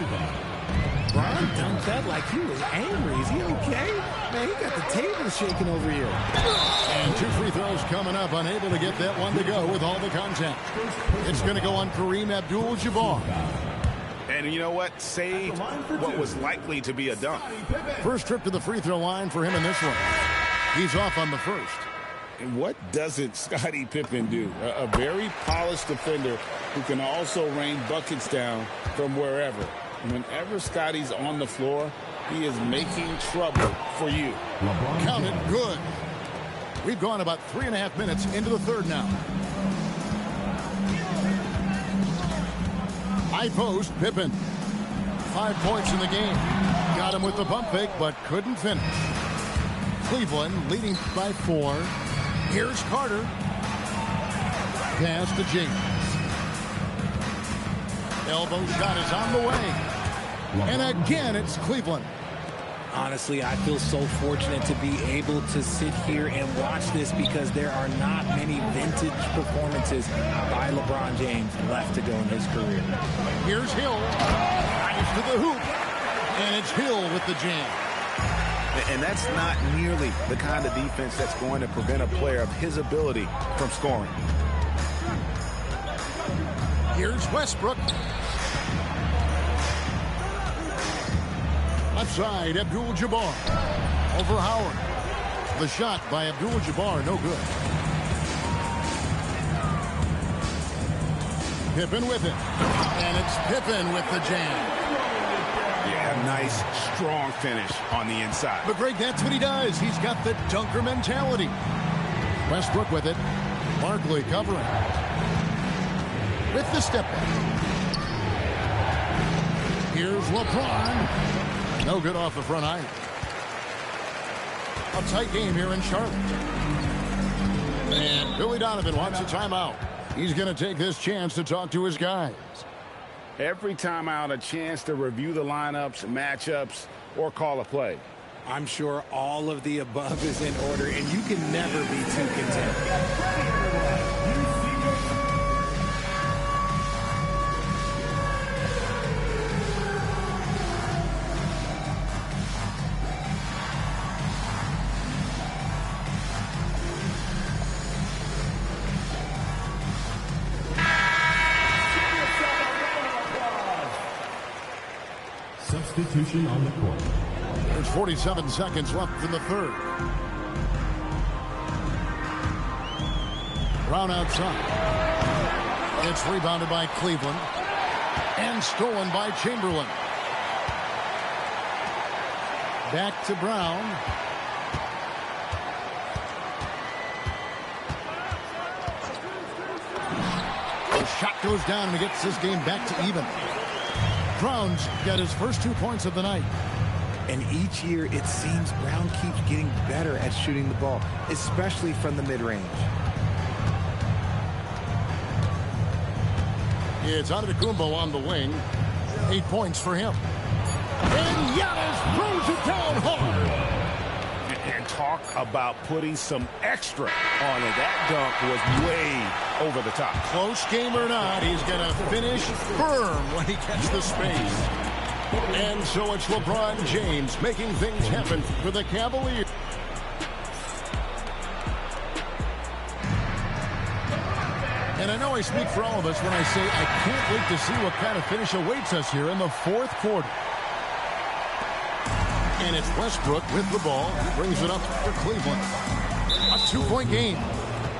Bron dunked that like he was angry. Is he okay? Man, he got the table shaking over here. And 2 free throws coming up. Unable to get that one to go with all the contact. It's going to go on Kareem Abdul-Jabbar. And you know what? Saved what was likely to be a dunk. First trip to the free throw line for him in this one. He's off on the first. And what doesn't Scottie Pippen do? A very polished defender who can also rain buckets down from wherever. Whenever Scottie's on the floor, he is making trouble for you. Count it good. We've gone about 3.5 minutes into the third now. High post, Pippen. 5 points in the game. Got him with the pump fake, but couldn't finish. Cleveland leading by 4. Here's Carter. Pass to James. Elbow shot is on the way. And again, it's Cleveland. Honestly, I feel so fortunate to be able to sit here and watch this because there are not many vintage performances by LeBron James left to go in his career. Here's Hill. Drives to the hoop. And it's Hill with the jam. And that's not nearly the kind of defense that's going to prevent a player of his ability from scoring. Here's Westbrook. Left side, Abdul-Jabbar. Over Howard. The shot by Abdul-Jabbar, no good. Pippen with it. And it's Pippen with the jam. Yeah, nice, strong finish on the inside. But Greg, that's what he does. He's got the dunker mentality. Westbrook with it. Barkley covering. With the step back. Here's LeBron. No good off the front iron. A tight game here in Charlotte. And Billy Donovan wants a timeout. He's going to take this chance to talk to his guys. Every timeout, a chance to review the lineups, matchups, or call a play. I'm sure all of the above is in order, and you can never be too content. Substitution on the court. There's 47 seconds left in the third. Brown outside. It's rebounded by Cleveland. And stolen by Chamberlain. Back to Brown. The shot goes down and it gets this game back to even. Brown's got his first 2 points of the night. And each year, it seems Brown keeps getting better at shooting the ball, especially from the mid-range. It's Antetokounmpo on the wing. 8 points for him. And Giannis throws it down hard. And talk about putting some extra on it. That dunk was way over the top. Close game or not, he's going to finish firm when he gets the space. And so it's LeBron James making things happen for the Cavaliers. And I know I speak for all of us when I say I can't wait to see what kind of finish awaits us here in the fourth quarter. And it's Westbrook with the ball. He brings it up for Cleveland. A 2-point game.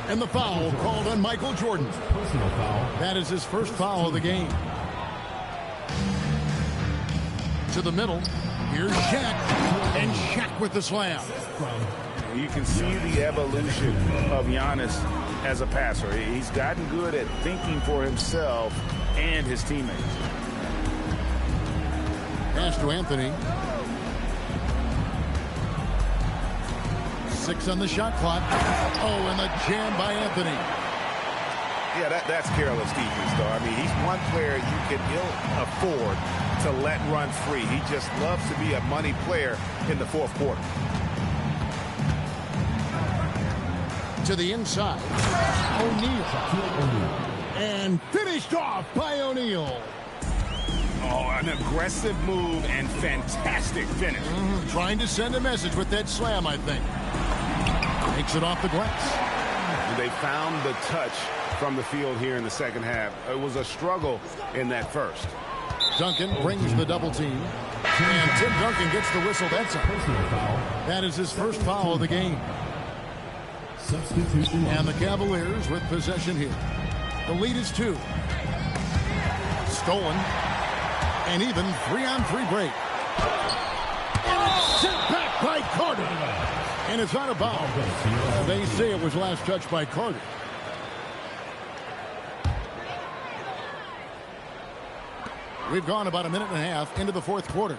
And the foul called on Michael Jordan. Personal foul. That is his first foul of the game. To the middle. Here's Shaq. And Shaq with the slam. You can see the evolution of Giannis as a passer. He's gotten good at thinking for himself and his teammates. Pass to Anthony. 6 on the shot clock. Oh, and the jam by Anthony. Yeah, that's careless defense, though. I mean, he's one player you can ill afford to let run free. He just loves to be a money player in the fourth quarter. To the inside. O'Neal. And finished off by O'Neal. Oh, an aggressive move and fantastic finish. Trying to send a message with that slam, I think. Takes it off the glass. They found the touch from the field here in the second half. It was a struggle in that first. Duncan brings the double team. And Tim Duncan gets the whistle. That's a Personal foul. That is his first foul of the game. Substitution on And the Cavaliers with possession here. The lead is 2. Stolen. And even 3-on-3 break. And it's sent back by Carter. And it's out of bounds. They say it was last touched by Carter. We've gone about a minute and a half into the fourth quarter.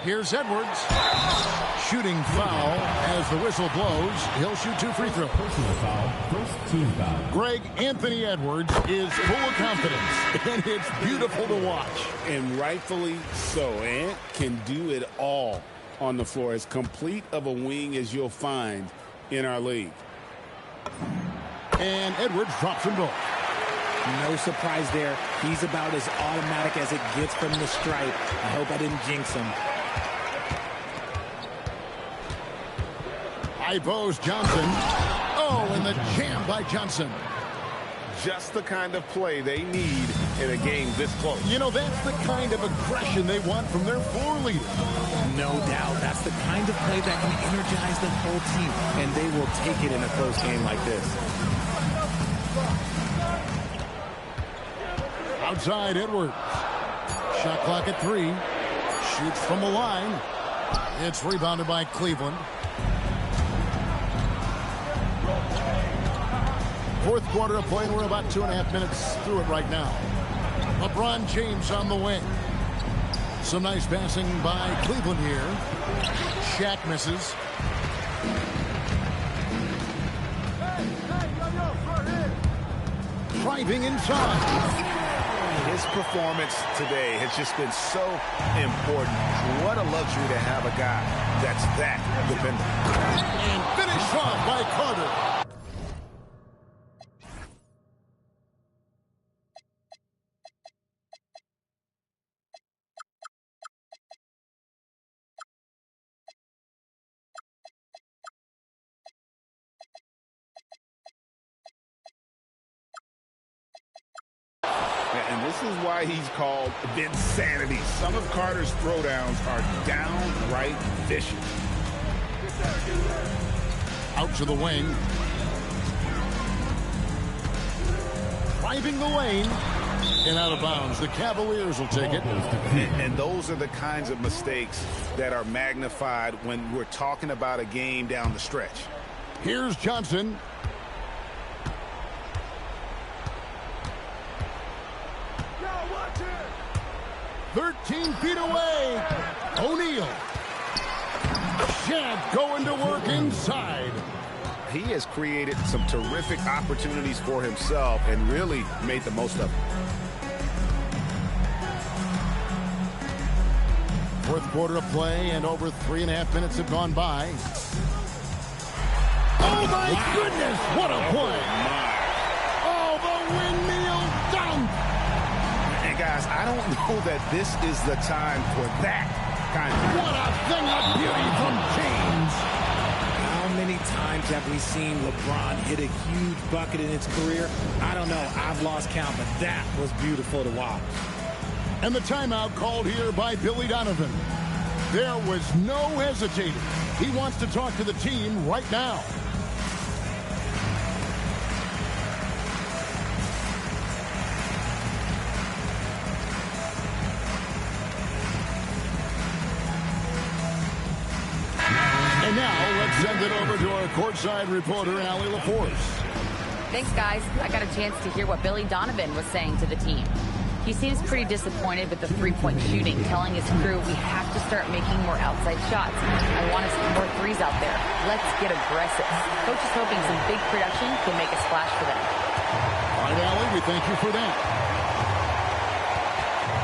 Here's Edwards. Shooting foul as the whistle blows. He'll shoot 2 free throws. Personal foul, first team foul. Greg Anthony Edwards is full of confidence, and it's beautiful to watch. And rightfully so. Ant can do it all on the floor. As complete of a wing as you'll find in our league. And Edwards drops them both. No surprise there. He's about as automatic as it gets from the stripe. I hope I didn't jinx him. High post Johnson. Oh, and the jam by Johnson. Just the kind of play they need in a game this close. You know, that's the kind of aggression they want from their floor leader. No doubt. That's the kind of play that can energize the whole team, and they will take it in a close game like this. Outside Edwards. Shot clock at 3. Shoots from the line. It's rebounded by Cleveland. Fourth quarter of play, and we're about 2.5 minutes through it right now. LeBron James on the wing. Some nice passing by Cleveland here. Shaq misses. Driving inside. His performance today has just been so important. What a luxury to have a guy that's that dependent. And finished off by Carter. And this is why he's called Vinsanity. Some of Carter's throwdowns are downright vicious. Out to the wing. Driving the lane. And out of bounds. The Cavaliers will take it. And those are the kinds of mistakes that are magnified when we're talking about a game down the stretch. Here's Johnson. 13 feet away. O'Neal. Shaq going to work inside. He has created some terrific opportunities for himself and really made the most of it. Fourth quarter of play, and over 3.5 minutes have gone by. Oh, my goodness. What a play. Oh, the windmill dunk. And, guys, I don't know that this is the time for that kind of... What a thing of beauty from James. How many times have we seen LeBron hit a huge bucket in his career? I don't know. I've lost count, but that was beautiful to watch. And the timeout called here by Billy Donovan. There was no hesitating. He wants to talk to the team right now. And now, let's send it over to our courtside reporter, Allie LaForce. Thanks, guys. I got a chance to hear what Billy Donovan was saying to the team. He seems pretty disappointed with the three-point shooting, telling his crew we have to start making more outside shots. I want to see more threes out there. Let's get aggressive. Coach is hoping some big production can make a splash for them. All right, Allie, we thank you for that.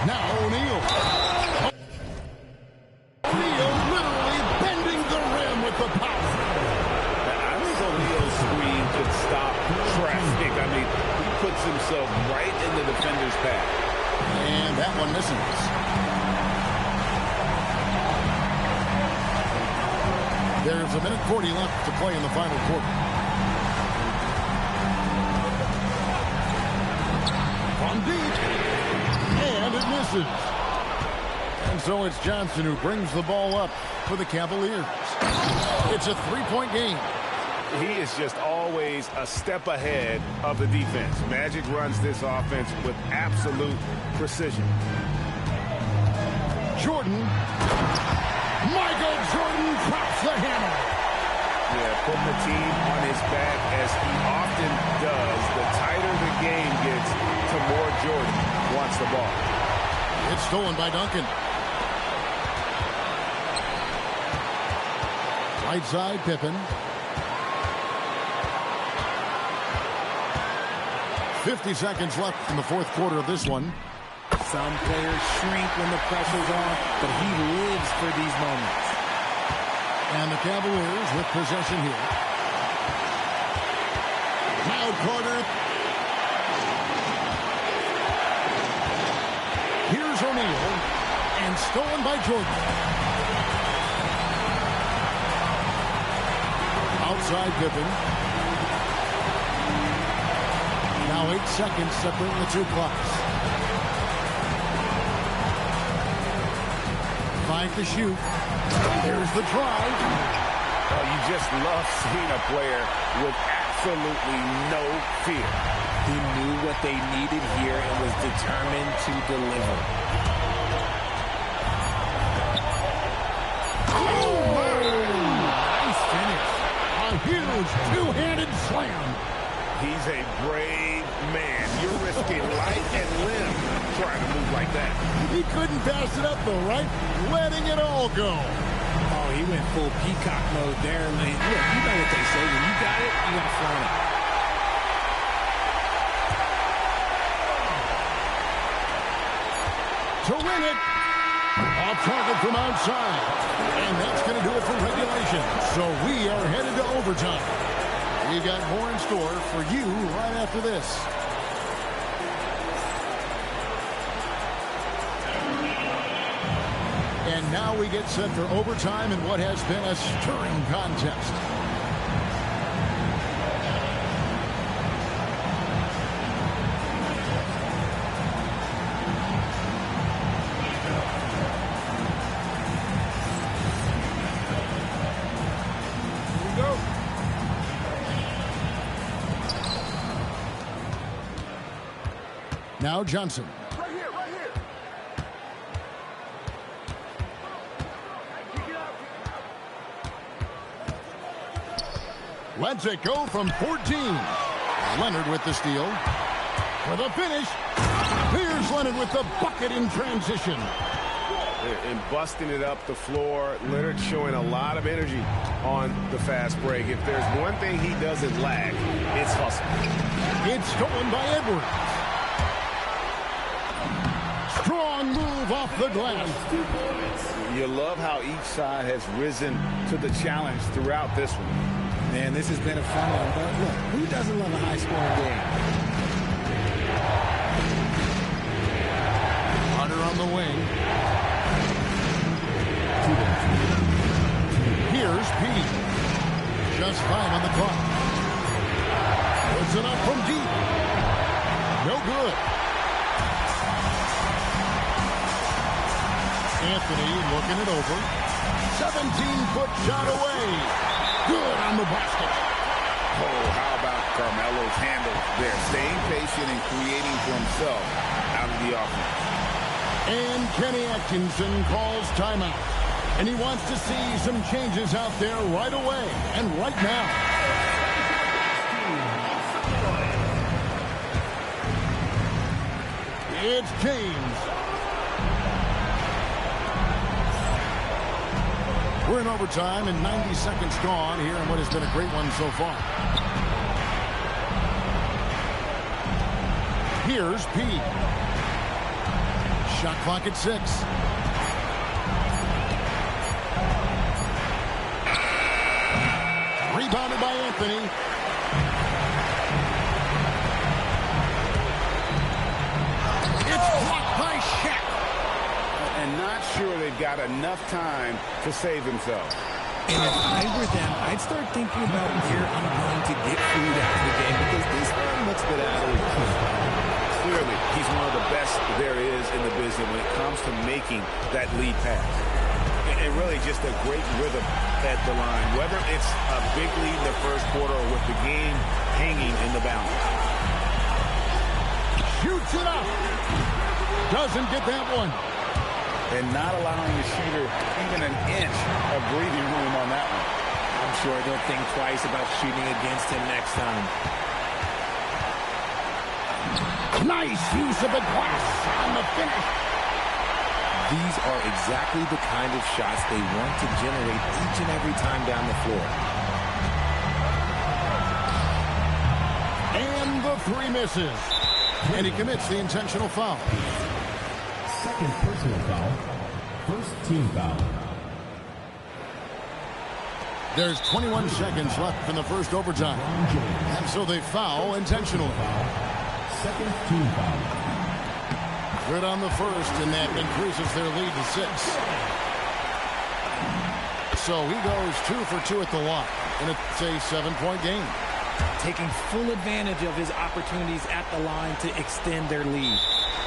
Now O'Neal. O'Neal literally bending the rim with the power. I think O'Neal's screen could stop traffic. I mean, he puts himself right in the defender's path. And that one misses. There's 1:40 left to play in the final quarter. From deep. And it misses. And so it's Johnson who brings the ball up for the Cavaliers. It's a three-point game. He is just always a step ahead of the defense. Magic runs this offense with absolute precision. Jordan. Michael Jordan drops the hammer. Yeah, putting the team on his back as he often does. The tighter the game gets, the more Jordan wants the ball. It's stolen by Duncan. Right side, Pippen. 50 seconds left in the fourth quarter of this one. Some players shrink when the pressure's on, but he lives for these moments. And the Cavaliers with possession here. Now Carter. Here's O'Neal. And stolen by Jordan. Outside Pippen. Now 8 seconds separating the two clocks. 5 to shoot. There's the drive. Oh, you just love seeing a player with absolutely no fear. He knew what they needed here and was determined to deliver. Nice finish. A huge two-handed slam. He's a brave man. You're risking life and limb trying to move like that. He couldn't pass it up, though, right? Letting it all go. Oh, he went full peacock mode there. Look, you know what they say. When you got it, you got to flaunt it. To win it. Off target from outside. And that's going to do it for regulation. So we are headed to overtime. We've got more in store for you right after this. And now we get set for overtime in what has been a stirring contest. Now Johnson. Right here. Lets it go from 14. Leonard with the steal. For the finish. Here's Leonard with the bucket in transition. And busting it up the floor. Leonard showing a lot of energy on the fast break. If there's one thing he doesn't lack, it's hustle. It's stolen by Edwards. Strong move off the glass. You love how each side has risen to the challenge throughout this one. Man, this has been a fun one. But look, who doesn't love a high-scoring game? Hunter on the wing. Here's Pete. Just 5 on the clock. Puts it up from deep. No good. Anthony looking it over. 17-foot shot away. Good on the basket. Oh, how about Carmelo's handle there? Staying patient and creating for himself out of the offense. And Kenny Atkinson calls timeout. And he wants to see some changes out there right away and right now. It's James. We're in overtime and 90 seconds gone here in what has been a great one so far. Here's Pete. Shot clock at 6. Rebounded by Anthony. It's blocked by Shaq. And not sure they've got enough time to save themselves. And if I were them, I'd start thinking about where I'm going to get food after the game because this man looks good out of it. Clearly, he's one of the best there is in the business when it comes to making that lead pass. And really just a great rhythm at the line, whether it's a big lead in the first quarter or with the game hanging in the balance. Shoots it up. Doesn't get that one. And not allowing the shooter even an inch of breathing room on that one. I'm sure they'll think twice about shooting against him next time. Nice use of the glass on the finish. These are exactly the kind of shots they want to generate each and every time down the floor. And the three misses. And he commits the intentional foul. Second personal foul. First team foul. There's 21 seconds left in the first overtime. And so they foul intentionally. Second team foul. Good on the first, and that increases their lead to 6. So he goes 2 for 2 at the line, and it's a 7-point game. Taking full advantage of his opportunities at the line to extend their lead.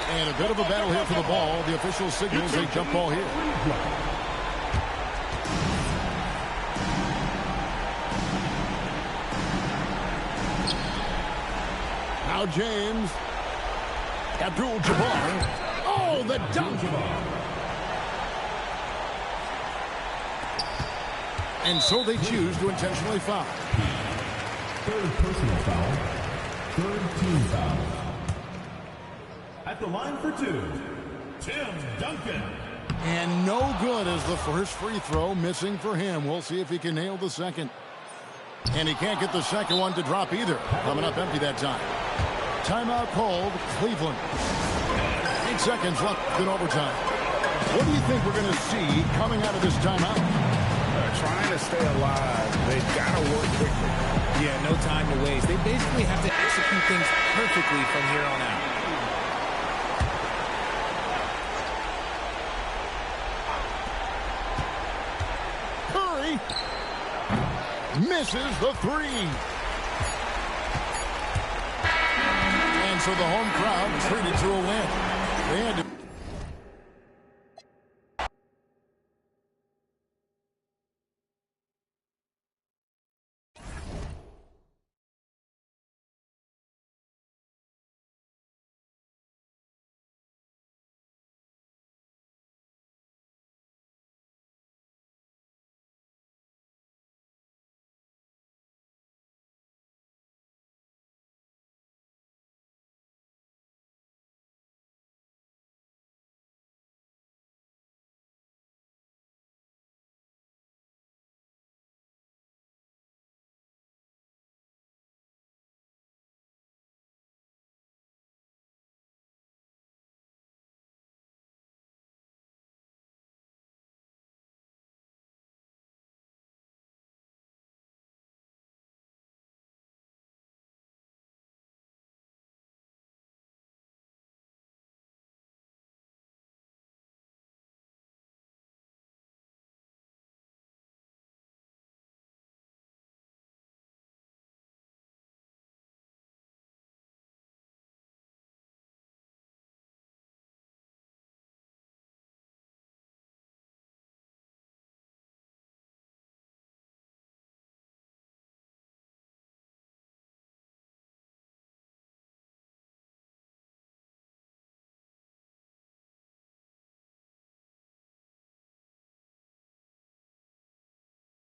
And a bit of a battle here for the ball. The official signals a jump ball here. Now James. Abdul-Jabbar. Oh, the dunk. And so they choose to intentionally foul. Third personal foul. Third team foul. At the line for 2, Tim Duncan. And no good as the first free throw missing for him. We'll see if he can nail the second. And he can't get the second one to drop either. Coming up empty that time. Timeout called, Cleveland. 8 seconds left in overtime. What do you think we're going to see coming out of this timeout? Trying to stay alive. They've got to work quickly. Yeah, no time to waste. They basically have to execute things perfectly from here on out. Curry misses the 3. And so the home crowd treated to a win. They had to